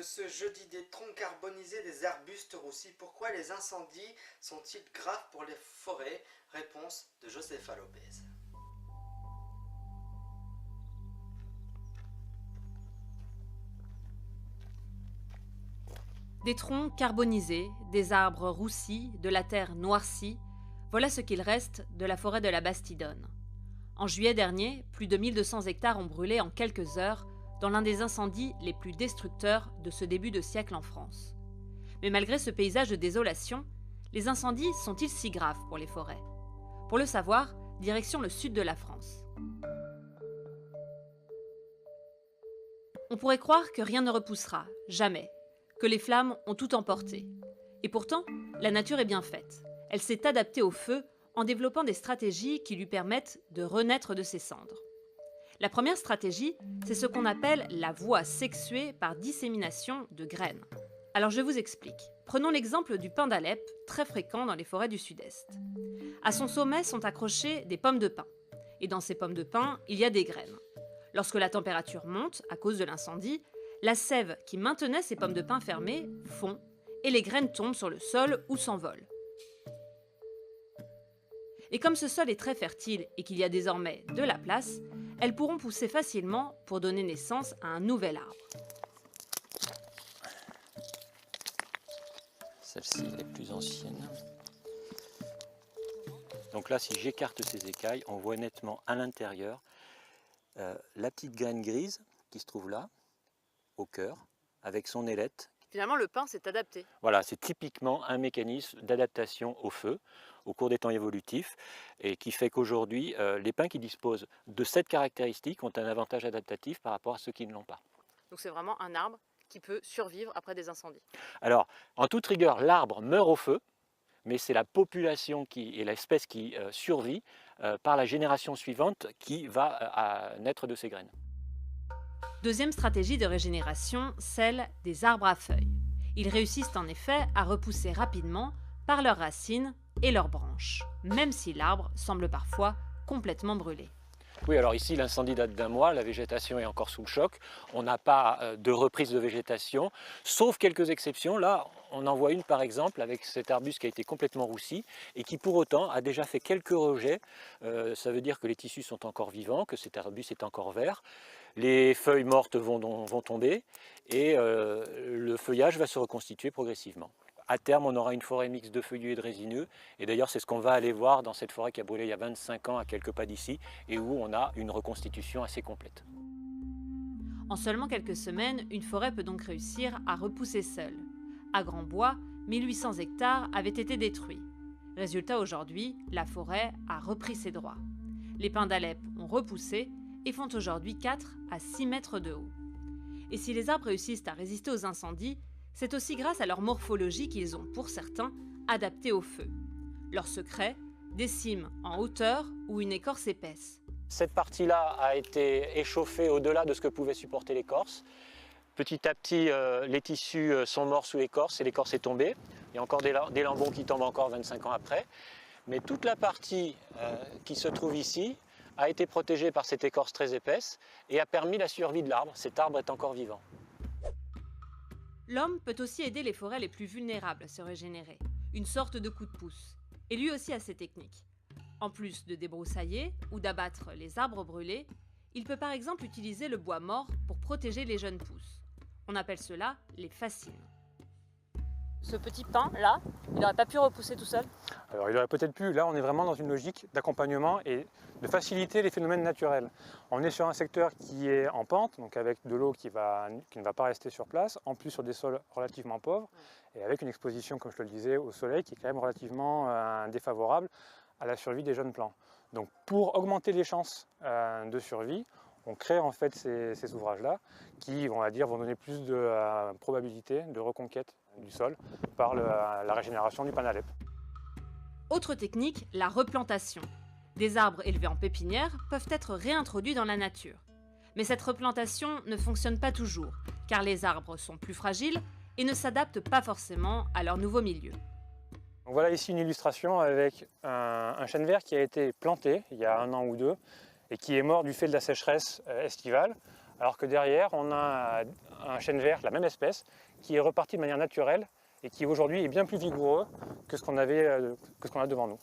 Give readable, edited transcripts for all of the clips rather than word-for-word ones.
de ce jeudi des troncs carbonisés des arbustes roussis. Pourquoi les incendies sont-ils graves pour les forêts? Réponse de Josefa Lopez. Des troncs carbonisés, des arbres roussis, de la terre noircie, voilà ce qu'il reste de la forêt de la Bastidonne. En juillet dernier, plus de 1200 hectares ont brûlé en quelques heures dans l'un des incendies les plus destructeurs de ce début de siècle en France. Mais malgré ce paysage de désolation, les incendies sont-ils si graves pour les forêts? Pour le savoir, direction le sud de la France. On pourrait croire que rien ne repoussera, jamais, que les flammes ont tout emporté. Et pourtant, la nature est bien faite. Elle s'est adaptée au feu en développant des stratégies qui lui permettent de renaître de ses cendres. La première stratégie, c'est ce qu'on appelle la voie sexuée par dissémination de graines. Alors je vous explique. Prenons l'exemple du pin d'Alep, très fréquent dans les forêts du sud-est. À son sommet sont accrochées des pommes de pin. Et dans ces pommes de pin, il y a des graines. Lorsque la température monte, à cause de l'incendie, la sève qui maintenait ces pommes de pin fermées fond et les graines tombent sur le sol ou s'envolent. Et comme ce sol est très fertile et qu'il y a désormais de la place, elles pourront pousser facilement pour donner naissance à un nouvel arbre. Celle-ci est plus ancienne. Donc là, si j'écarte ces écailles, on voit nettement à l'intérieur la petite graine grise qui se trouve là, au cœur, avec son ailette. Finalement, le pin s'est adapté. Voilà, c'est typiquement un mécanisme d'adaptation au feu au cours des temps évolutifs et qui fait qu'aujourd'hui, les pins qui disposent de cette caractéristique ont un avantage adaptatif par rapport à ceux qui ne l'ont pas. Donc c'est vraiment un arbre qui peut survivre après des incendies. Alors, en toute rigueur, l'arbre meurt au feu, mais c'est la population et l'espèce qui survit par la génération suivante qui va naître de ces graines. Deuxième stratégie de régénération, celle des arbres à feuilles. Ils réussissent en effet à repousser rapidement par leurs racines et leurs branches, même si l'arbre semble parfois complètement brûlé. Oui, alors ici l'incendie date d'1 mois, la végétation est encore sous le choc, on n'a pas de reprise de végétation, sauf quelques exceptions. Là, on en voit une par exemple avec cet arbuste qui a été complètement roussi et qui pour autant a déjà fait quelques rejets. Ça veut dire que les tissus sont encore vivants, que cet arbuste est encore vert. Les feuilles mortes vont tomber et le feuillage va se reconstituer progressivement. À terme, on aura une forêt mixte de feuillus et de résineux. Et d'ailleurs, c'est ce qu'on va aller voir dans cette forêt qui a brûlé il y a 25 ans à quelques pas d'ici et où on a une reconstitution assez complète. En seulement quelques semaines, une forêt peut donc réussir à repousser seule. À Grand-Bois, 1800 hectares avaient été détruits. Résultat, aujourd'hui, la forêt a repris ses droits. Les pins d'Alep ont repoussé et font aujourd'hui 4 à 6 mètres de haut. Et si les arbres réussissent à résister aux incendies, c'est aussi grâce à leur morphologie qu'ils ont, pour certains, adapté au feu. Leur secret, des cimes en hauteur ou une écorce épaisse. Cette partie-là a été échauffée au-delà de ce que pouvait supporter l'écorce. Petit à petit, les tissus sont morts sous l'écorce et l'écorce est tombée. Il y a encore des lambeaux qui tombent encore 25 ans après. Mais toute la partie qui se trouve ici a été protégée par cette écorce très épaisse et a permis la survie de l'arbre. Cet arbre est encore vivant. L'homme peut aussi aider les forêts les plus vulnérables à se régénérer, une sorte de coup de pouce. Et lui aussi a ses techniques. En plus de débroussailler ou d'abattre les arbres brûlés, il peut par exemple utiliser le bois mort pour protéger les jeunes pousses. On appelle cela les fascines. Ce petit pin là, il n'aurait pas pu repousser tout seul? Alors il aurait peut-être pu, là on est vraiment dans une logique d'accompagnement et de faciliter les phénomènes naturels. On est sur un secteur qui est en pente, donc avec de l'eau qui ne va pas rester sur place, en plus sur des sols relativement pauvres et avec une exposition, comme je te le disais, au soleil qui est quand même relativement défavorable à la survie des jeunes plants. Donc pour augmenter les chances de survie, on crée en fait ces ouvrages-là qui, on va dire, vont donner plus de probabilité de reconquête du sol par la régénération du pin d'Alep. Autre technique, la replantation. Des arbres élevés en pépinière peuvent être réintroduits dans la nature. Mais cette replantation ne fonctionne pas toujours, car les arbres sont plus fragiles et ne s'adaptent pas forcément à leur nouveau milieu. Donc voilà ici une illustration avec un chêne vert qui a été planté il y a 1 an ou 2 et qui est mort du fait de la sécheresse estivale. alors que derrière, on a un chêne vert, la même espèce, qui est reparti de manière naturelle et qui aujourd'hui est bien plus vigoureux que ce qu'on a devant nous.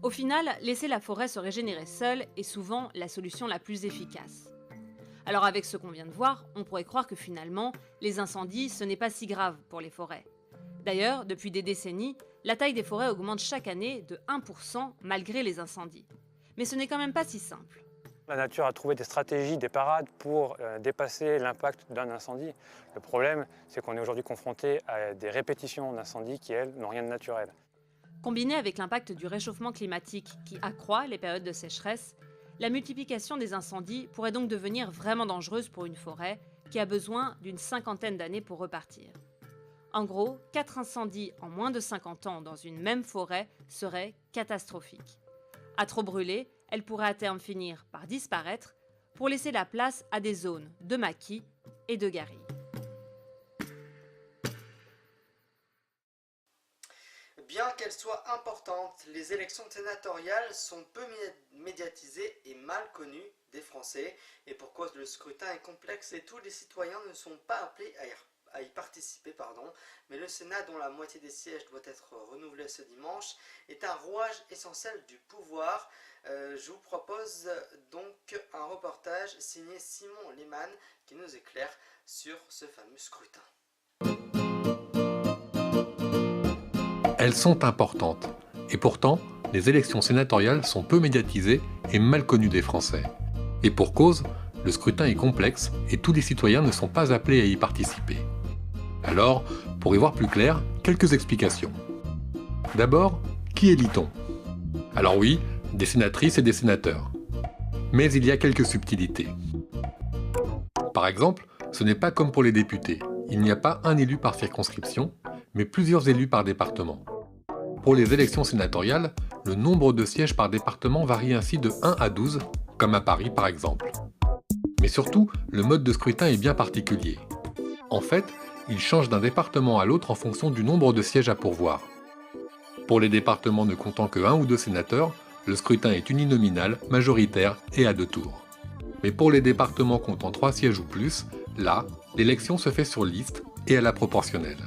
Au final, laisser la forêt se régénérer seule est souvent la solution la plus efficace. Alors avec ce qu'on vient de voir, on pourrait croire que finalement, les incendies, ce n'est pas si grave pour les forêts. D'ailleurs, depuis des décennies, la taille des forêts augmente chaque année de 1% malgré les incendies. Mais ce n'est quand même pas si simple. La nature a trouvé des stratégies, des parades pour dépasser l'impact d'un incendie. Le problème, c'est qu'on est aujourd'hui confronté à des répétitions d'incendies qui, elles, n'ont rien de naturel. Combiné avec l'impact du réchauffement climatique qui accroît les périodes de sécheresse, la multiplication des incendies pourrait donc devenir vraiment dangereuse pour une forêt qui a besoin d'une 50aine d'années pour repartir. En gros, 4 incendies en moins de 50 ans dans une même forêt seraient catastrophiques. À trop brûler, elle pourrait à terme finir par disparaître pour laisser la place à des zones de maquis et de garrigues. Bien qu'elles soient importantes, les élections sénatoriales sont peu médiatisées et mal connues des Français. Et pour cause le scrutin est complexe et tous les citoyens ne sont pas appelés à y participer. Mais le Sénat, dont la moitié des sièges doit être renouvelé ce dimanche, est un rouage essentiel du pouvoir. Je vous propose donc un reportage signé Simon Lehmann qui nous éclaire sur ce fameux scrutin. Elles sont importantes, et pourtant, les élections sénatoriales sont peu médiatisées et mal connues des Français. Et pour cause, le scrutin est complexe et tous les citoyens ne sont pas appelés à y participer. Alors, pour y voir plus clair, quelques explications. D'abord, qui élit-on ? Alors oui, des sénatrices et des sénateurs. Mais il y a quelques subtilités. Par exemple, ce n'est pas comme pour les députés. Il n'y a pas un élu par circonscription, mais plusieurs élus par département. Pour les élections sénatoriales, le nombre de sièges par département varie ainsi de 1 à 12, comme à Paris par exemple. Mais surtout, le mode de scrutin est bien particulier. En fait, il change d'un département à l'autre en fonction du nombre de sièges à pourvoir. Pour les départements ne comptant que 1 ou 2 sénateurs, le scrutin est uninominal, majoritaire et à 2 tours. Mais pour les départements comptant 3 sièges ou plus, là, l'élection se fait sur liste et à la proportionnelle.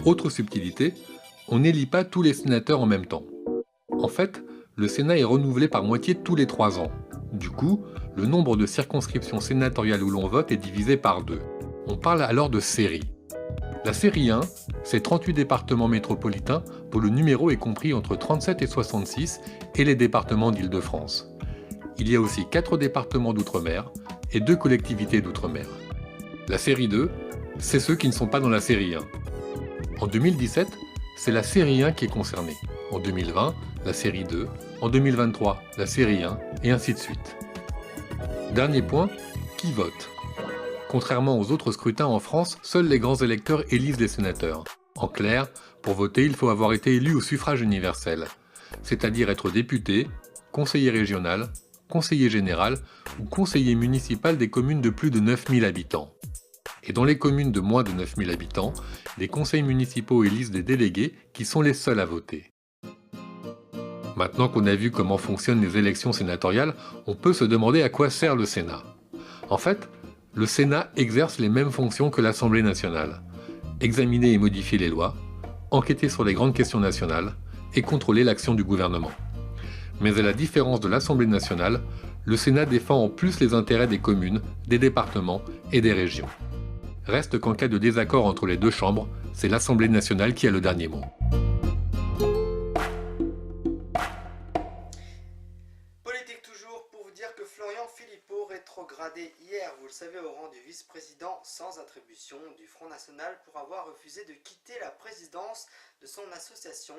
Autre subtilité, on n'élit pas tous les sénateurs en même temps. En fait, le Sénat est renouvelé par moitié tous les 3 ans. Du coup, le nombre de circonscriptions sénatoriales où l'on vote est divisé par 2. On parle alors de série. La série 1, c'est 38 départements métropolitains dont le numéro est compris entre 37 et 66 et les départements d'Île-de-France. Il y a aussi 4 départements d'outre-mer et 2 collectivités d'outre-mer. La série 2, c'est ceux qui ne sont pas dans la série 1. En 2017, c'est la série 1 qui est concernée. En 2020, la série 2. En 2023, la série 1, et ainsi de suite. Dernier point, qui vote ? Contrairement aux autres scrutins en France, seuls les grands électeurs élisent les sénateurs. En clair, pour voter, il faut avoir été élu au suffrage universel, c'est-à-dire être député, conseiller régional, conseiller général ou conseiller municipal des communes de plus de 9000 habitants. Et dans les communes de moins de 9000 habitants, les conseils municipaux élisent des délégués qui sont les seuls à voter. Maintenant qu'on a vu comment fonctionnent les élections sénatoriales, on peut se demander à quoi sert le Sénat. En fait, le Sénat exerce les mêmes fonctions que l'Assemblée nationale. Examiner et modifier les lois, enquêter sur les grandes questions nationales et contrôler l'action du gouvernement. Mais à la différence de l'Assemblée nationale, le Sénat défend en plus les intérêts des communes, des départements et des régions. Reste qu'en cas de désaccord entre les deux chambres, c'est l'Assemblée nationale qui a le dernier mot. Politique toujours, pour vous dire que Florian Philippot, rétrogradé hier, vous le savez, au rang du vice-président sans attribution du Front National pour avoir refusé de quitter la présidence de son association,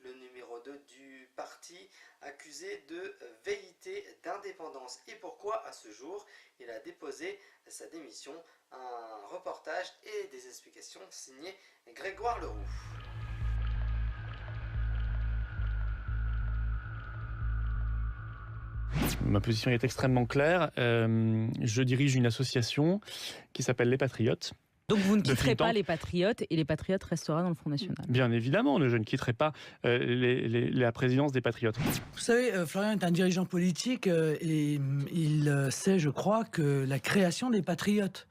le numéro 2 du parti, accusé de velléité d'indépendance. Et pourquoi, à ce jour, il a déposé sa démission. Un reportage et des explications signé Grégoire Leroux. Ma position est extrêmement claire. Je dirige une association qui s'appelle Les Patriotes, Donc vous ne de quitterez think tank. pas les Patriotes et les Patriotes restera dans le Front National. Bien évidemment, je ne quitterai pas la présidence des Patriotes. Vous savez, Florian est un dirigeant politique et il sait, je crois, que la création des Patriotes,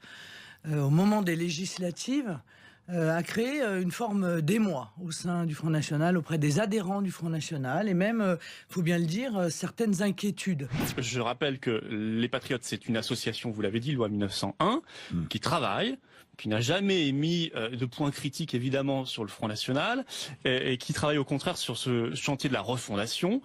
au moment des législatives, a créé une forme d'émoi au sein du Front National, auprès des adhérents du Front National, et même, faut bien le dire, certaines inquiétudes. Je rappelle que les Patriotes, c'est une association, vous l'avez dit, loi 1901, qui travaille, qui n'a jamais émis de points critiques évidemment sur le Front National, et qui travaille au contraire sur ce chantier de la refondation.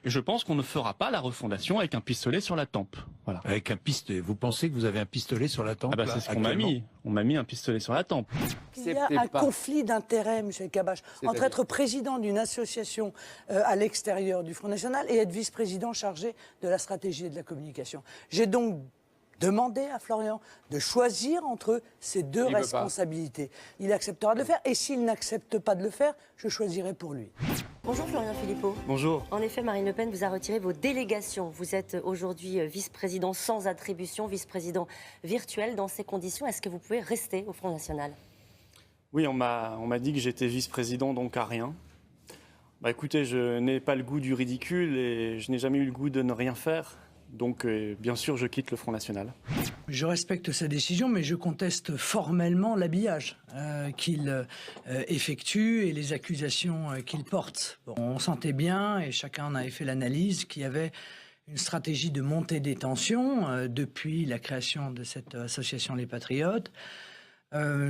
Et je pense qu'on ne fera pas la refondation avec un pistolet sur la tempe. Voilà. Avec un pistolet. Vous pensez que vous avez un pistolet sur la tempe? C'est ce qu'on m'a mis. On m'a mis un pistolet sur la tempe. Il y a un conflit d'intérêts, M. Kabache, entre être président d'une association à l'extérieur du Front National et être vice-président chargé de la stratégie et de la communication. J'ai donc demandé à Florian de choisir entre ces deux responsabilités. Il acceptera de le faire, et s'il n'accepte pas de le faire, je choisirai pour lui. Bonjour Florian Philippot. Bonjour. En effet, Marine Le Pen vous a retiré vos délégations. Vous êtes aujourd'hui vice-président sans attribution, vice-président virtuel. Dans ces conditions, est-ce que vous pouvez rester au Front National? Oui, on m'a dit que j'étais vice-président, donc à rien. Écoutez, je n'ai pas le goût du ridicule et je n'ai jamais eu le goût de ne rien faire. Donc, bien sûr, je quitte le Front National. Je respecte sa décision, mais je conteste formellement l'habillage qu'il effectue et les accusations qu'il porte. Bon, on sentait bien, et chacun en avait fait l'analyse, qu'il y avait une stratégie de montée des tensions depuis la création de cette association Les Patriotes.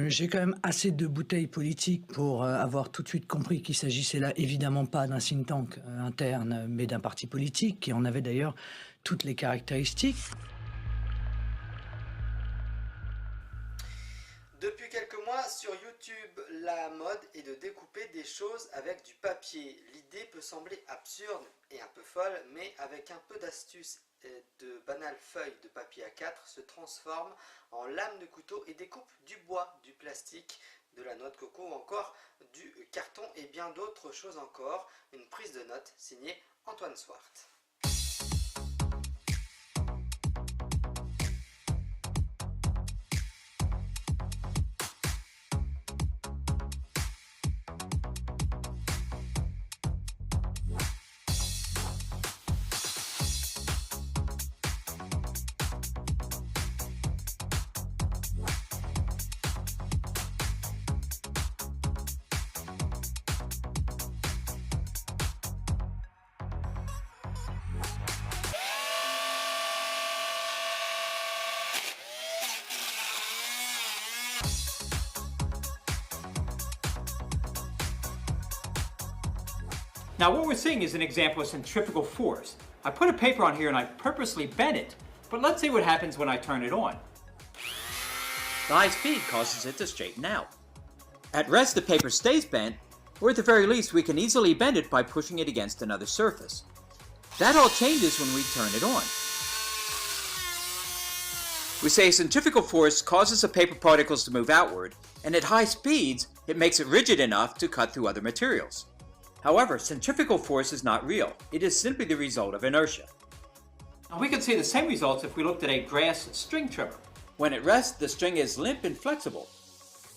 J'ai quand même assez de bouteilles politiques pour avoir tout de suite compris qu'il s'agissait là évidemment pas d'un think tank interne, mais d'un parti politique qui en avait d'ailleurs toutes les caractéristiques. Depuis quelques mois, sur YouTube, la mode est de découper des choses avec du papier. L'idée peut sembler absurde et un peu folle, mais avec un peu d'astuce et de banales feuilles de papier A4 se transforme en lames de couteau et découpe du bois, du plastique, de la noix de coco ou encore du carton et bien d'autres choses encore. Une prise de notes signée Antoine Swart. Now what we're seeing is an example of centrifugal force. I put a paper on here and I purposely bent it, but let's see what happens when I turn it on. The high speed causes it to straighten out. At rest, the paper stays bent, or at the very least, we can easily bend it by pushing it against another surface. That all changes when we turn it on. We say centrifugal force causes the paper particles to move outward, and at high speeds, it makes it rigid enough to cut through other materials. However, centrifugal force is not real. It is simply the result of inertia. Now we could see the same results if we looked at a grass string trimmer. When at rest, the string is limp and flexible.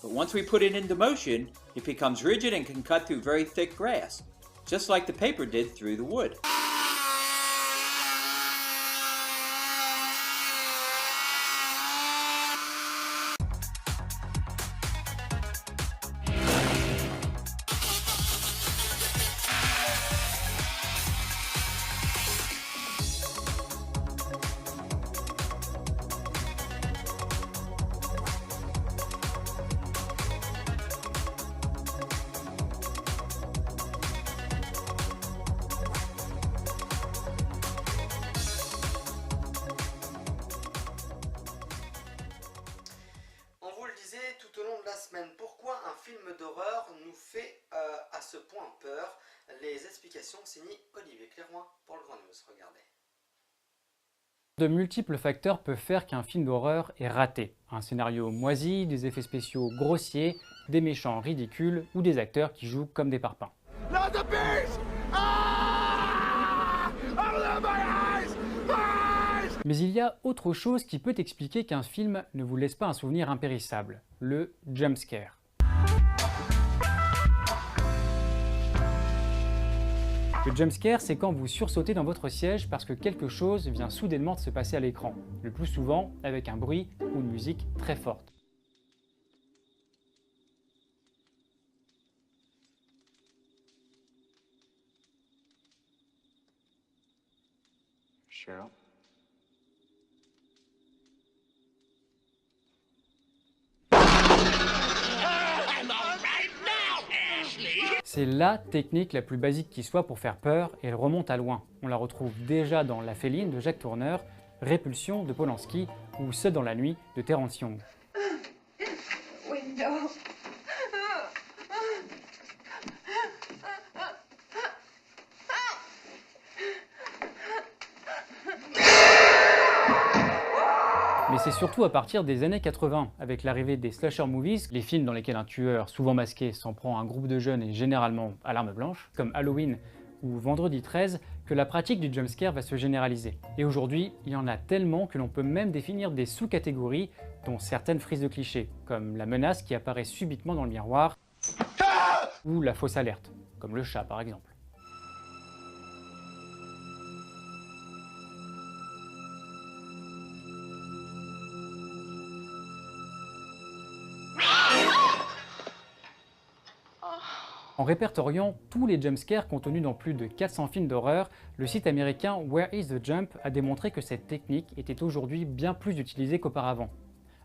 But once we put it into motion, it becomes rigid and can cut through very thick grass, just like the paper did through the wood. Tout au long de la semaine, pourquoi un film d'horreur nous fait à ce point peur? Les explications signées Olivier Clairoy pour le Grand News. Regardez. De multiples facteurs peuvent faire qu'un film d'horreur est raté. Un scénario moisi, des effets spéciaux grossiers, des méchants ridicules ou des acteurs qui jouent comme des parpaings. Mais il y a autre chose qui peut expliquer qu'un film ne vous laisse pas un souvenir impérissable, le jumpscare. Le jumpscare, c'est quand vous sursautez dans votre siège parce que quelque chose vient soudainement de se passer à l'écran, le plus souvent avec un bruit ou une musique très forte. Cheryl? C'est la technique la plus basique qui soit pour faire peur et elle remonte à loin. On la retrouve déjà dans La Féline de Jacques Tourneur, Répulsion de Polanski ou Seul dans la nuit de Terence Young. Window. Mais c'est surtout à partir des années 80, avec l'arrivée des slasher movies, les films dans lesquels un tueur, souvent masqué, s'en prend à un groupe de jeunes et généralement à l'arme blanche, comme Halloween ou Vendredi 13, que la pratique du jumpscare va se généraliser. Et aujourd'hui, il y en a tellement que l'on peut même définir des sous-catégories, dont certaines frises de clichés, comme la menace qui apparaît subitement dans le miroir, ou la fausse alerte, comme le chat par exemple. En répertoriant tous les jumpscares contenus dans plus de 400 films d'horreur, le site américain Where is the Jump a démontré que cette technique était aujourd'hui bien plus utilisée qu'auparavant.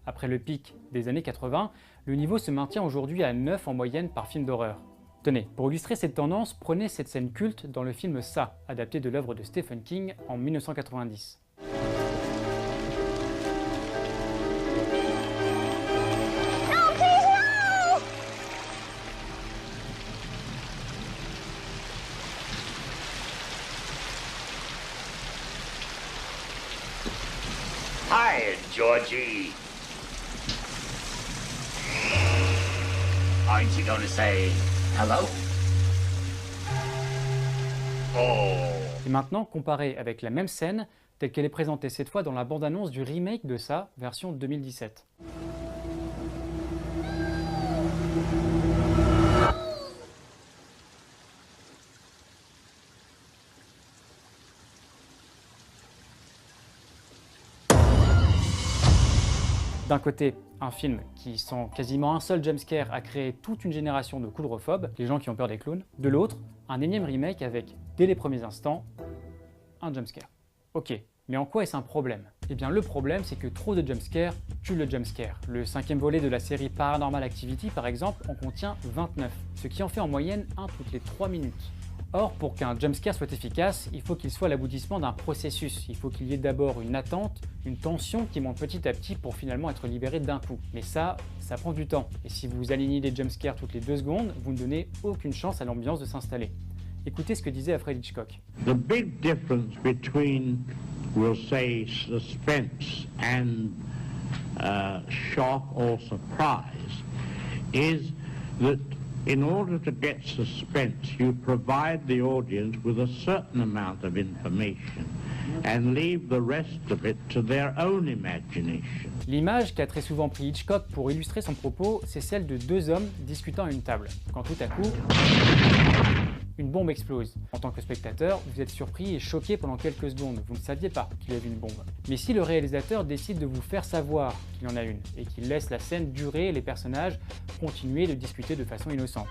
Après le pic des années 80, le niveau se maintient aujourd'hui à 9 en moyenne par film d'horreur. Tenez, pour illustrer cette tendance, prenez cette scène culte dans le film Ça, adapté de l'œuvre de Stephen King en 1990. Hi, Georgie. Aren't you going to say hello? Oh. Et maintenant, comparez avec la même scène, telle qu'elle est présentée cette fois dans la bande-annonce du remake de Ça, version 2017. D'un côté, un film qui, sans quasiment un seul jumpscare, a créé toute une génération de coulrophobes, les gens qui ont peur des clowns. De l'autre, un énième remake avec, dès les premiers instants, un jumpscare. Ok, mais en quoi est-ce un problème? Eh bien le problème, c'est que trop de jumpscares tue le jumpscare. Le 5e volet de la série Paranormal Activity, par exemple, en contient 29, ce qui en fait en moyenne un toutes les 3 minutes. Or, pour qu'un jumpscare soit efficace, il faut qu'il soit l'aboutissement d'un processus. Il faut qu'il y ait d'abord une attente, une tension qui monte petit à petit pour finalement être libéré d'un coup. Mais ça prend du temps. Et si vous alignez les jumpscares toutes les 2 secondes, vous ne donnez aucune chance à l'ambiance de s'installer. Écoutez ce que disait Alfred Hitchcock. The big difference between, we'll say, suspense and shock or surprise is that in order to get suspense, you provide the audience with a certain amount of information and leave the rest of it to their own imagination. L'image qu'a très souvent pris Hitchcock pour illustrer son propos, c'est celle de 2 hommes discutant à une table, quand tout à coup, une bombe explose. En tant que spectateur, vous êtes surpris et choqué pendant quelques secondes, vous ne saviez pas qu'il y avait une bombe. Mais si le réalisateur décide de vous faire savoir qu'il y en a une, et qu'il laisse la scène durer et les personnages continuer de discuter de façon innocente.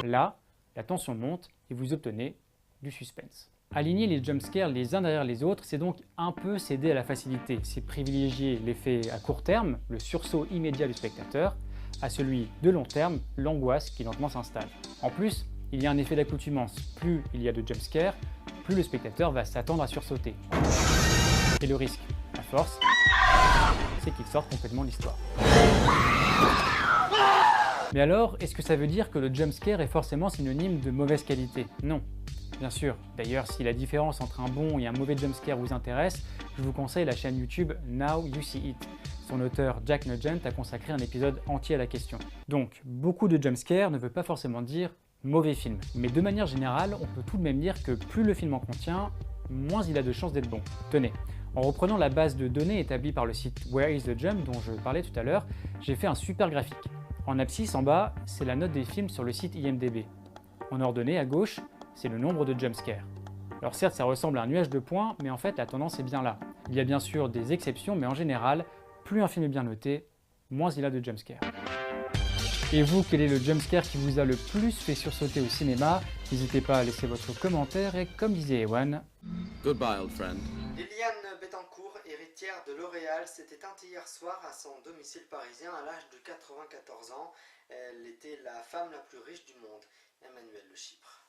Là, la tension monte et vous obtenez du suspense. Aligner les jumpscares les uns derrière les autres, c'est donc un peu céder à la facilité. C'est privilégier l'effet à court terme, le sursaut immédiat du spectateur, à celui de long terme, l'angoisse qui lentement s'installe. En plus, il y a un effet d'accoutumance. Plus il y a de jumpscares, plus le spectateur va s'attendre à sursauter. Et le risque, à force, c'est qu'il sorte complètement de l'histoire. Mais alors, est-ce que ça veut dire que le jumpscare est forcément synonyme de mauvaise qualité? Non. Bien sûr. D'ailleurs, si la différence entre un bon et un mauvais jumpscare vous intéresse, je vous conseille la chaîne YouTube Now You See It. Son auteur Jack Nugent a consacré un épisode entier à la question. Donc, beaucoup de jumpscares ne veut pas forcément dire mauvais film. Mais de manière générale, on peut tout de même dire que plus le film en contient, moins il a de chances d'être bon. Tenez, en reprenant la base de données établie par le site Where is the Jump dont je parlais tout à l'heure, j'ai fait un super graphique. En abscisse, en bas, c'est la note des films sur le site IMDb. En ordonnée, à gauche, c'est le nombre de jumpscares. Alors certes, ça ressemble à un nuage de points, mais en fait, la tendance est bien là. Il y a bien sûr des exceptions, mais en général, plus un film est bien noté, moins il a de jumpscares. Et vous, quel est le jumpscare qui vous a le plus fait sursauter au cinéma? N'hésitez pas à laisser votre commentaire et comme disait Ewan... Goodbye, old friend. Liliane Bettencourt, héritière de L'Oréal, s'est éteinte hier soir à son domicile parisien à l'âge de 94 ans. Elle était la femme la plus riche du monde. Emmanuel Le Chypre.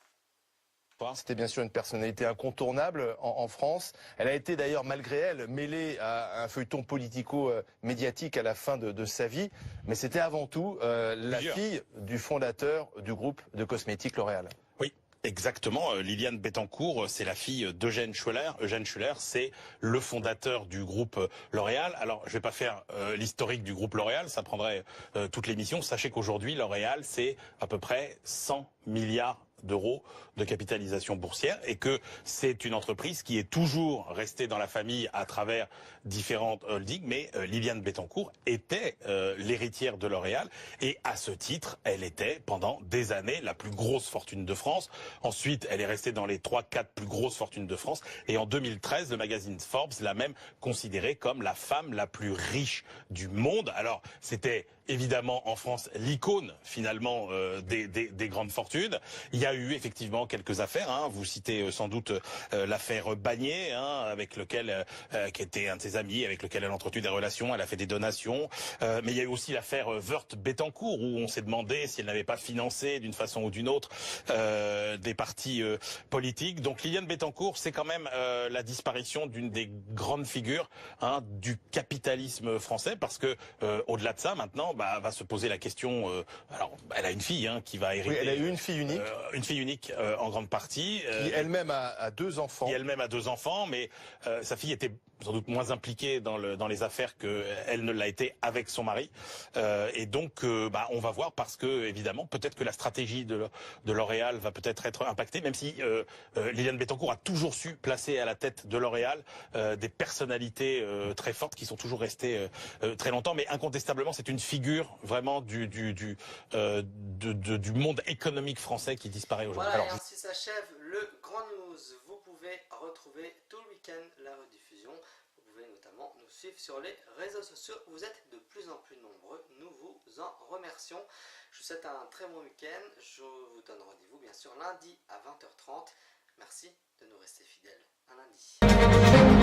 C'était bien sûr une personnalité incontournable en France. Elle a été d'ailleurs, malgré elle, mêlée à un feuilleton politico-médiatique à la fin de sa vie. Mais c'était avant tout la fille du fondateur du groupe de cosmétiques L'Oréal. Oui. Exactement, Liliane Bettencourt, c'est la fille d'Eugène Schueller. Eugène Schueller, c'est le fondateur du groupe L'Oréal. Alors, je vais pas faire l'historique du groupe L'Oréal, ça prendrait toute l'émission. Sachez qu'aujourd'hui, L'Oréal, c'est à peu près 100 milliards d'euros de capitalisation boursière et que c'est une entreprise qui est toujours restée dans la famille à travers différentes holdings, mais Liliane Bettencourt était l'héritière de L'Oréal et à ce titre, elle était pendant des années la plus grosse fortune de France. Ensuite, elle est restée dans les 3-4 plus grosses fortunes de France et en 2013, le magazine Forbes l'a même considérée comme la femme la plus riche du monde. Alors, c'était évidemment en France l'icône finalement des grandes fortunes. Il y a eu effectivement quelques affaires. Hein. Vous citez sans doute l'affaire Bagné, hein, avec lequel qui était un de ses amis, avec lequel elle a entretenu des relations. Elle a fait des donations. Mais il y a eu aussi l'affaire Woerth Bettencourt où on s'est demandé si elle n'avait pas financé d'une façon ou d'une autre des partis politiques. Donc Liliane Bettencourt, c'est quand même la disparition d'une des grandes figures du capitalisme français, parce que au-delà de ça, maintenant, va se poser la question. Alors, elle a une fille qui va hériter. Oui, elle a eu une fille unique. Une fille unique en grande partie. Qui elle-même a 2 enfants. Qui elle-même a 2 enfants, mais sa fille était sans doute moins impliquée dans les affaires qu'elle ne l'a été avec son mari. Et donc, on va voir, parce que évidemment, peut-être que la stratégie de L'Oréal va peut-être être impactée, même si Liliane Bettencourt a toujours su placer à la tête de L'Oréal des personnalités très fortes qui sont toujours restées très longtemps. Mais incontestablement, c'est une figure vraiment du monde économique français qui disparaît aujourd'hui. Voilà, et ainsi s'achève le Grand News. Vous pouvez retrouver tout le week-end la rediffusion. Vous pouvez notamment nous suivre sur les réseaux sociaux. Vous êtes de plus en plus nombreux. Nous vous en remercions. Je vous souhaite un très bon week-end. Je vous donne rendez-vous bien sûr lundi à 20h30. Merci de nous rester fidèles. À lundi.